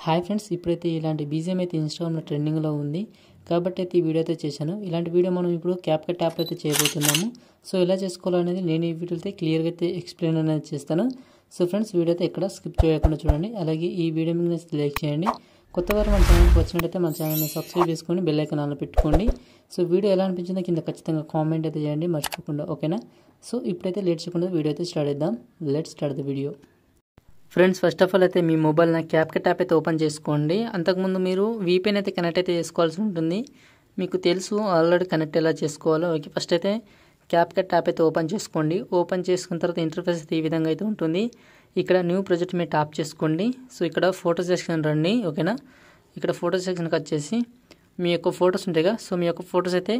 Hi friends, ఇప్పుడైతే ఇలాంటి BGM అయితే ఇన్స్టాగ్రామ్లో ట్రెండింగ్లో ఉంది కాబట్టి అయితే ఈ వీడియో అయితే చేశాను. ఇలాంటి వీడియో మనం ఇప్పుడు క్యాప్కట్ యాప్ అయితే చేయబోతున్నాము. సో ఎలా చేసుకోవాలనేది నేను ఈ వీడియో అయితే క్లియర్గా అయితే ఎక్స్ప్లెయిన్ అనేది చేస్తాను. సో ఫ్రెండ్స్, వీడియో అయితే ఎక్కడ స్కిప్ చేయకుండా చూడండి. అలాగే ఈ వీడియో మీకు లైక్ చేయండి. కొత్తవారు మన ఛానల్కి వచ్చినట్టయితే మన ఛానల్ని సబ్స్క్రైబ్ చేసుకొని బెల్ ఐకాన్ ఆన్లో పెట్టుకోండి. సో వీడియో ఎలా అనిపించిందో కింద ఖచ్చితంగా కామెంట్ అయితే చేయండి మర్చిపోకుండా, ఓకేనా? సో ఇప్పుడైతే లేట్ చేయకుండా వీడియో అయితే స్టార్ట్ చేద్దాం. Let's start the video. Friends, first of all అయితే మీ మొబైల్ క్యాప్కట్ యాప్ అయితే ఓపెన్ చేసుకోండి. అంతకుముందు మీరు VPN అయితే కనెక్ట్ అయితే చేసుకోవాల్సి ఉంటుంది. మీకు తెలుసు ఆల్రెడీ కనెక్ట్ ఎలా చేసుకోవాలో. ఓకే, ఫస్ట్ అయితే క్యాప్కట్ యాప్ అయితే ఓపెన్ చేసుకోండి. ఓపెన్ చేసుకున్న తర్వాత ఇంటర్ఫేస్ అయితే ఈ విధంగా అయితే ఉంటుంది. ఇక్కడ న్యూ ప్రాజెక్ట్ మీద ట్యాప్ చేసుకోండి. సో ఇక్కడ ఫోటో సెక్షన్ రండి, ఓకేనా? ఇక్కడ ఫోటో సెక్షన్కి వచ్చేసి మీ యొక్క ఫొటోస్ ఉంటాయిగా, సో మీ యొక్క ఫొటోస్ అయితే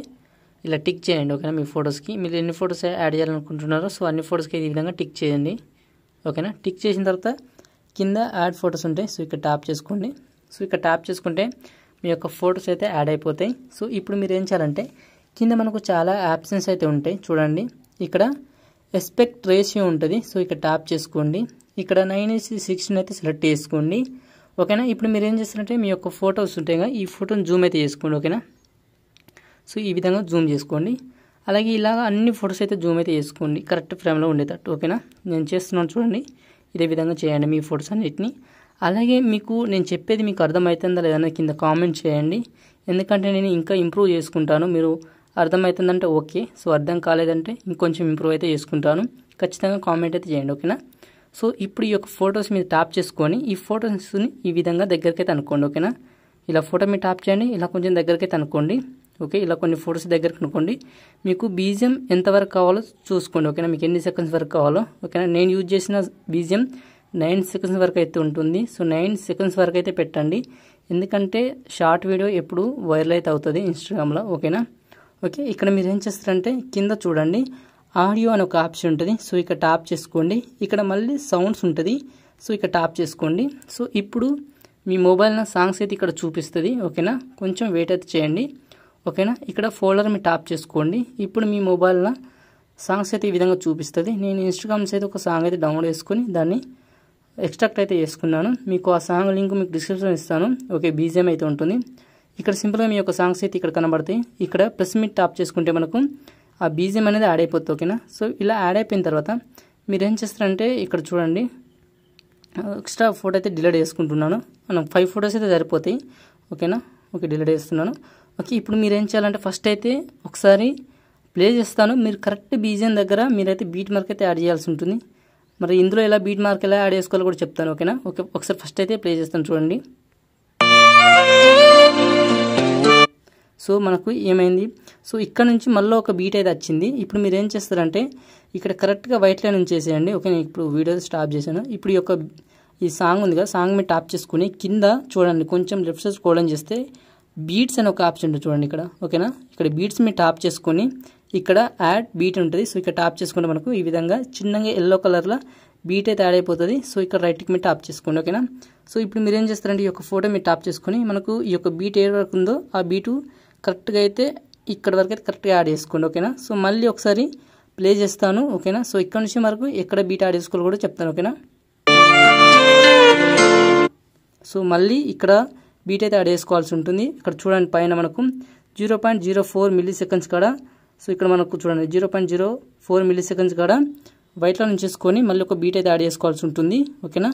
ఇలా టిక్ చేయండి, ఓకేనా? మీ ఫొటోస్కి మీరు ఎన్ని ఫొటోస్ యాడ్ చేయాలనుకుంటున్నారో సో అన్ని ఫొటోస్కి ఈ విధంగా టిక్ చేయండి, ఓకేనా? టిక్ చేసిన తర్వాత కింద యాడ్ ఫొటోస్ ఉంటాయి, సో ఇక్కడ ట్యాప్ చేసుకోండి. సో ఇక్కడ ట్యాప్ చేసుకుంటే మీ యొక్క ఫొటోస్ అయితే యాడ్ అయిపోతాయి. సో ఇప్పుడు మీరు ఏం చేయాలంటే కింద మనకు చాలా ఆప్షన్స్ అయితే ఉంటాయి చూడండి. ఇక్కడ ఎస్పెక్ట్ రేషియో ఉంటుంది, సో ఇక్కడ ట్యాప్ చేసుకోండి. ఇక్కడ 9:16 అయితే సెలెక్ట్ చేసుకోండి, ఓకేనా? ఇప్పుడు మీరు ఏం చేస్తారంటే మీ యొక్క ఫొటోస్ ఉంటాయి కదా, ఈ ఫోటోని జూమ్ అయితే చేసుకోండి, ఓకేనా? సో ఈ విధంగా జూమ్ చేసుకోండి. అలాగే ఇలాగ అన్ని ఫొటోస్ అయితే జూమ్ అయితే చేసుకోండి కరెక్ట్ ఫ్రేమ్లో ఉండేటట్టు, ఓకేనా? నేను చేస్తున్నాను చూడండి, ఇదే విధంగా చేయండి మీ ఫొటోస్ అన్నిటిని. అలాగే మీకు నేను చెప్పేది మీకు అర్థమవుతుందా లేదన్నా కింద కామెంట్ చేయండి, ఎందుకంటే నేను ఇంకా ఇంప్రూవ్ చేసుకుంటాను. మీరు అర్థమవుతుందంటే ఓకే, సో అర్థం కాలేదంటే ఇంకొంచెం ఇంప్రూవ్ అయితే చేసుకుంటాను. ఖచ్చితంగా కామెంట్ అయితే చేయండి, ఓకేనా? సో ఇప్పుడు ఈ యొక్క ఫొటోస్ మీద ట్యాప్ చేసుకొని ఈ ఫొటోస్ని ఈ విధంగా దగ్గరికి అయితే అనుకోండి, ఓకేనా? ఇలా ఫోటో మీద ట్యాప్ చేయండి, ఇలా కొంచెం దగ్గరికి అయితే అనుకోండి, ఓకే? ఇలా కొన్ని ఫొటోస్ దగ్గరకు అనుకోండి. మీకు బీజిఎం ఎంతవరకు కావాలో చూసుకోండి, ఓకేనా? మీకు ఎన్ని సెకండ్స్ వరకు కావాలో, ఓకేనా? నేను యూజ్ చేసిన బీజిఎం 9 సెకండ్స్ వరకు అయితే ఉంటుంది. సో 9 సెకండ్స్ వరకు అయితే పెట్టండి, ఎందుకంటే షార్ట్ వీడియో ఎప్పుడు వైరల్ అయితే అవుతుంది ఇన్స్టాగ్రామ్లో, ఓకేనా? ఓకే, ఇక్కడ మీరు ఏం చేస్తారంటే కింద చూడండి ఆడియో అని ఒక ఆప్షన్ ఉంటుంది, సో ఇక్కడ ట్యాప్ చేసుకోండి. ఇక్కడ మళ్ళీ సౌండ్స్ ఉంటుంది, సో ఇక్కడ ట్యాప్ చేసుకోండి. సో ఇప్పుడు మీ మొబైల్లో సాంగ్స్ అయితే ఇక్కడ చూపిస్తుంది, ఓకేనా? కొంచెం వెయిట్ అయితే చేయండి, ఓకేనా? ఇక్కడ ఫోల్డర్ మీద ట్యాప్ చేసుకోండి. ఇప్పుడు మీ మొబైల్లో సాంగ్స్ అయితే ఈ విధంగా చూపిస్తుంది. నేను ఇన్స్టాగ్రామ్స్ అయితే ఒక సాంగ్ అయితే డౌన్లోడ్ చేసుకొని దాన్ని ఎక్స్ట్రాక్ట్ అయితే చేసుకున్నాను. మీకు ఆ సాంగ్ లింక్ మీకు డిస్క్రిప్షన్ ఇస్తాను, ఓకే? బీజిఎం అయితే ఉంటుంది. ఇక్కడ సింపుల్గా మీ యొక్క సాంగ్స్ అయితే ఇక్కడ కనబడతాయి. ఇక్కడ ప్లస్ మీద ట్యాప్ చేసుకుంటే మనకు ఆ బీజిఎం అనేది యాడ్ అయిపోతుంది, ఓకేనా? సో ఇలా యాడ్ అయిపోయిన తర్వాత మీరు ఏం చేస్తారంటే ఇక్కడ చూడండి ఎక్స్ట్రా ఫోటో అయితే డిలీట్ చేసుకుంటున్నాను. మనం 5 ఫొటోస్ అయితే సరిపోతాయి, ఓకేనా? ఓకే, డిలీట్ చేస్తున్నాను. ఓకే, ఇప్పుడు మీరు ఏం చేయాలంటే ఫస్ట్ అయితే ఒకసారి ప్లే చేస్తాను. మీరు కరెక్ట్ బీజిఎం దగ్గర మీరైతే బీట్ మార్క్ అయితే యాడ్ చేయాల్సి ఉంటుంది. మరి ఇందులో ఎలా బీట్ మార్క్ ఎలా యాడ్ చేసుకోవాలో కూడా చెప్తాను, ఓకేనా? ఓకే, ఒకసారి ఫస్ట్ అయితే ప్లే చేస్తాను చూడండి. సో మనకు ఏమైంది, సో ఇక్కడ నుంచి మళ్ళీ ఒక బీట్ అయితే వచ్చింది. ఇప్పుడు మీరు ఏం చేస్తారంటే ఇక్కడ కరెక్ట్గా వైట్ లైన్ ఉంచేసేయండి, ఓకే? నేను ఇప్పుడు వీడియో స్టాప్ చేశాను. ఇప్పుడు ఈ సాంగ్ ఉంది కదా, సాంగ్ మీద ట్యాప్ చేసుకుని కింద చూడండి కొంచెం లెఫ్ట్ సైడ్ స్క్రోల్ చేస్తే బీట్స్ అని ఒక ఆప్షన్ ఉంటుంది చూడండి ఇక్కడ, ఓకేనా? ఇక్కడ బీట్స్ మీద ట్యాప్ చేసుకొని ఇక్కడ యాడ్ బీట్ ఉంటుంది. సో ఇక్కడ ట్యాప్ చేసుకుంటే మనకు ఈ విధంగా చిన్నగా ఎల్లో కలర్లో బీట్ అయితే యాడ్ అయిపోతుంది. సో ఇక్కడ రైట్కి మీద ట్యాప్ చేసుకోండి, ఓకేనా? సో ఇప్పుడు మీరు ఏం చేస్తారంటే ఈ యొక్క ఫోటో మీద ట్యాప్ చేసుకొని మనకు ఈ యొక్క బీట్ ఏ వరకు ఉందో ఆ బీటు కరెక్ట్గా అయితే ఇక్కడ వరకు అయితే కరెక్ట్గా యాడ్ చేసుకోండి, ఓకేనా? సో మళ్ళీ ఒకసారి ప్లే చేస్తాను, ఓకేనా? సో ఇక్కడ నుంచి వరకు ఎక్కడ బీట్ యాడ్ చేసుకోవాలో కూడా చెప్తాను, ఓకేనా? సో మళ్ళీ ఇక్కడ బీట్ అయితే యాడ్ చేసుకోవాల్సి ఉంటుంది. ఇక్కడ చూడండి పైన మనకు 0.04 మిల్లీ సెకండ్స్ కాడ, సో ఇక్కడ మనకు చూడండి 0.04 మిల్లీ సెకండ్స్ కాడ వైట్లో నుంచి చేసుకొని మళ్ళీ ఒక బీట్ అయితే యాడ్ చేసుకోవాల్సి ఉంటుంది, ఓకేనా?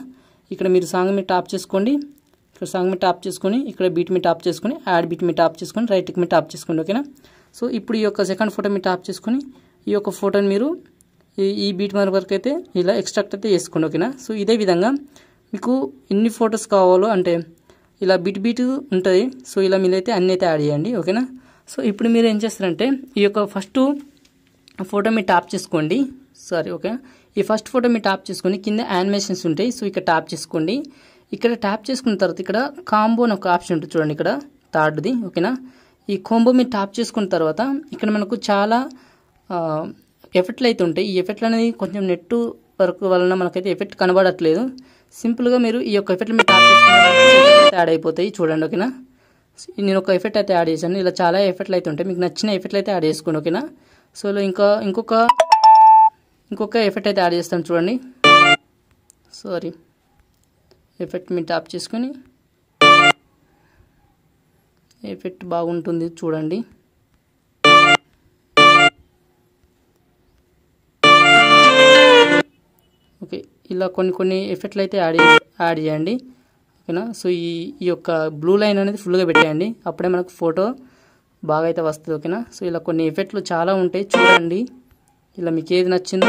ఇక్కడ మీరు సాంగ్ మీద ట్యాప్ చేసుకోండి, ఇక్కడ సాంగ్ మీద ట్యాప్ చేసుకొని ఇక్కడ బీట్ మీద ట్యాప్ చేసుకొని యాడ్ బీట్ మీద ట్యాప్ చేసుకొని రైట్కి మీద ట్యాప్ చేసుకోండి, ఓకేనా? సో ఇప్పుడు ఈ యొక్క సెకండ్ ఫోటో మీద ట్యాప్ చేసుకొని ఈ యొక్క ఫోటోని మీరు ఈ బీట్ మార్క్ వరకు అయితే ఇలా ఎక్స్ట్రాక్ట్ అయితే చేసుకోండి, ఓకేనా? సో ఇదే విధంగా మీకు ఎన్ని ఫొటోస్ కావాలో అంటే ఇలా బీట్ ఉంటుంది. సో ఇలా మీరైతే అన్నీ అయితే యాడ్ చేయండి, ఓకేనా? సో ఇప్పుడు మీరు ఏం చేస్తారంటే ఈ యొక్క ఫస్ట్ ఫోటో మీద ట్యాప్ చేసుకోండి, ఓకే? ఈ ఫస్ట్ ఫోటో మీద ట్యాప్ చేసుకొని కింద యానిమేషన్స్ ఉంటాయి, సో ఇక్కడ ట్యాప్ చేసుకోండి. ఇక్కడ ట్యాప్ చేసుకున్న తర్వాత ఇక్కడ కాంబో అని ఒక ఆప్షన్ ఉంటుంది చూడండి ఇక్కడ థర్డ్ది, ఓకేనా? ఈ కాంబో మీద ట్యాప్ చేసుకున్న తర్వాత ఇక్కడ మనకు చాలా ఎఫెక్ట్లు అయితే ఉంటాయి. ఈ ఎఫెక్ట్లు అనేది కొంచెం నెట్ వర్క్ వలన మనకైతే ఎఫెక్ట్ కనబడట్లేదు. సింపుల్గా మీరు ఈ యొక్క ఎఫెక్ట్ మీద ట్యాప్ చేసుకుంటే యాడ్ అయిపోతాయి చూడండి, ఓకేనా? నేను ఒక ఎఫెక్ట్ అయితే యాడ్ చేశాను. ఇలా చాలా ఎఫెక్ట్లు అయితే ఉంటాయి, మీకు నచ్చిన ఎఫెక్ట్లు అయితే యాడ్ చేసుకోండి, ఓకేనా? సో ఇంకొక ఎఫెక్ట్ అయితే యాడ్ చేస్తాను చూడండి. ఎఫెక్ట్ మీద ట్యాప్ చేసుకొని ఎఫెక్ట్ బాగుంటుంది చూడండి. ఓకే, ఇలా కొన్ని ఎఫెక్ట్లు అయితే యాడ్ చేయండి. ఓకేనా. సో ఈ యొక్క బ్లూ లైన్ అనేది ఫుల్గా పెట్టేయండి, అప్పుడే మనకు ఫోటో బాగా అయితే వస్తుంది. ఓకేనా. సో ఇలా కొన్ని ఎఫెక్ట్లు చాలా ఉంటాయి చూడండి, ఇలా మీకు ఏది నచ్చిందో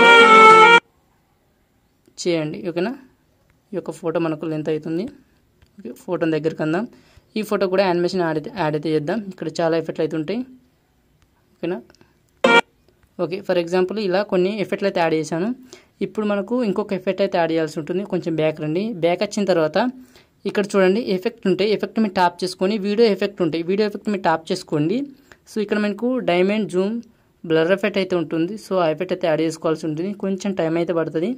చేయండి. ఓకేనా. ఈ యొక్క ఫోటో మనకు లెంత్ అవుతుంది. ఓకే, ఫోటోని దగ్గరికి అందాం. ఈ ఫోటో కూడా యానిమేషన్ యాడ్ అయితే చేద్దాం. ఇక్కడ చాలా ఎఫెక్ట్లు అయితే ఉంటాయి. ఓకేనా. ఓకే, ఫర్ ఎగ్జాంపుల్ ఇలా కొన్ని ఎఫెక్ట్లు అయితే యాడ్ చేశాను. ఇప్పుడు మనకు ఇంకొక ఎఫెక్ట్ అయితే యాడ్ చేయాల్సి ఉంటుంది. కొంచెం బ్యాక్ రండి. బ్యాక్ వచ్చిన తర్వాత ఇక్కడ చూడండి ఎఫెక్ట్ ఉంటాయి. ఎఫెక్ట్ మీరు టాప్ చేసుకొని వీడియో ఎఫెక్ట్ ఉంటాయి. వీడియో ఎఫెక్ట్ మీరు టాప్ చేసుకోండి. సో ఇక్కడ మనకు డైమండ్, జూమ్, బ్లర్ ఎఫెక్ట్ అయితే ఉంటుంది. సో ఆ ఎఫెక్ట్ అయితే యాడ్ చేసుకోవాల్సి ఉంటుంది. కొంచెం టైం అయితే పడుతుంది.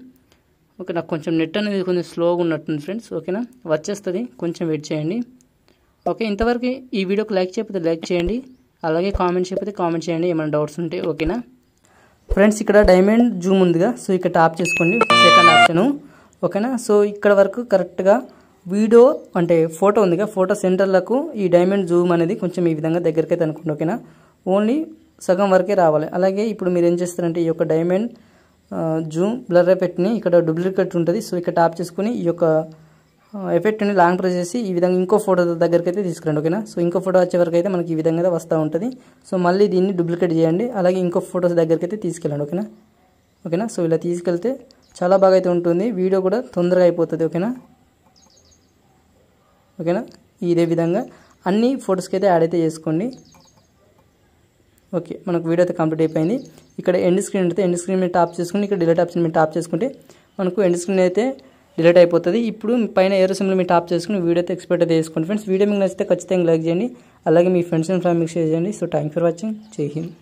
ఓకే, నాకు కొంచెం నెట్ అనేది కొంచెం స్లోగా ఉన్నట్టుంది ఫ్రెండ్స్. ఓకేనా, వచ్చేస్తుంది, కొంచెం వెయిట్ చేయండి. ఓకే, ఇంతవరకు ఈ వీడియోకి లైక్ చేయకపోతే లైక్ చేయండి, అలాగే కామెంట్ చేయకపోతే కామెంట్ చేయండి ఏమైనా డౌట్స్ ఉంటే. ఓకేనా ఫ్రెండ్స్, ఇక్కడ డైమండ్, జూమ్ ఉందిగా, సో ఇక్కడ టాప్ చేసుకోండి సెకండ్ ఆప్షను. ఓకేనా. సో ఇక్కడ వరకు కరెక్ట్గా వీడియో అంటే ఫోటో ఉందిగా, ఫోటో సెంటర్లకు ఈ డైమండ్, జూమ్ అనేది కొంచెం ఈ విధంగా దగ్గరికి అయితే అనుకోండి. ఓకేనా, ఓన్లీ సగం వరకే రావాలి. అలాగే ఇప్పుడు మీరు ఏం చేస్తారంటే ఈ యొక్క డైమండ్, జూమ్, బ్లర్ ఎఫెక్ట్ని ఇక్కడ డూప్లికేట్ ఉంటుంది. సో ఇక్కడ టాప్ చేసుకుని ఈ యొక్క ఎఫెక్ట్ని లాంగ్ ప్రెస్ చేసి ఈ విధంగా ఇంకో ఫోటో దగ్గరికి అయితే తీసుకురండి. ఓకేనా. సో ఇంకో ఫోటో వచ్చే వరకు అయితే మనకి ఈ విధంగా వస్తూ ఉంటుంది. సో మళ్ళీ దీన్ని డూప్లికేట్ చేయండి, అలాగే ఇంకో ఫోటోస్ దగ్గరికి అయితే తీసుకెళ్ళండి. ఓకేనా. ఓకేనా. సో ఇలా తీసుకెళ్తే చాలా బాగా అయితే ఉంటుంది, వీడియో కూడా తొందరగా అయిపోతుంది. ఓకేనా. ఓకేనా, ఇదే విధంగా అన్ని ఫొటోస్కి అయితే యాడ్ అయితే చేసుకోండి. ఓకే, మనకు వీడియో అయితే కంప్లీట్ అయిపోయింది. ఇక్కడ ఎండ్ స్క్రీన్ అయితే ఎండ్ స్క్రీన్ మీద టాప్ చేసుకుని ఇక్కడ డిలీట్ ఆప్షన్ మీద టాప్ చేసుకుంటే మనకు ఎండ్ స్క్రీన్ అయితే డిలీట్ అయిపోతుంది. ఇప్పుడు పైన ఏరో సింబల్ మీద టాప్ చేసుకుని వీడియో అయితే ఎక్స్పోర్ట్ అయితే చేసుకోండి ఫ్రెండ్స్. వీడియో మీకు నచ్చితే ఖచ్చితంగా లైక్ చేయండి, అలాగే మీ ఫ్రెండ్స్ అండ్ ఫ్యామిలీకి షేర్ చేయండి. So thank for watching. జై హింద్.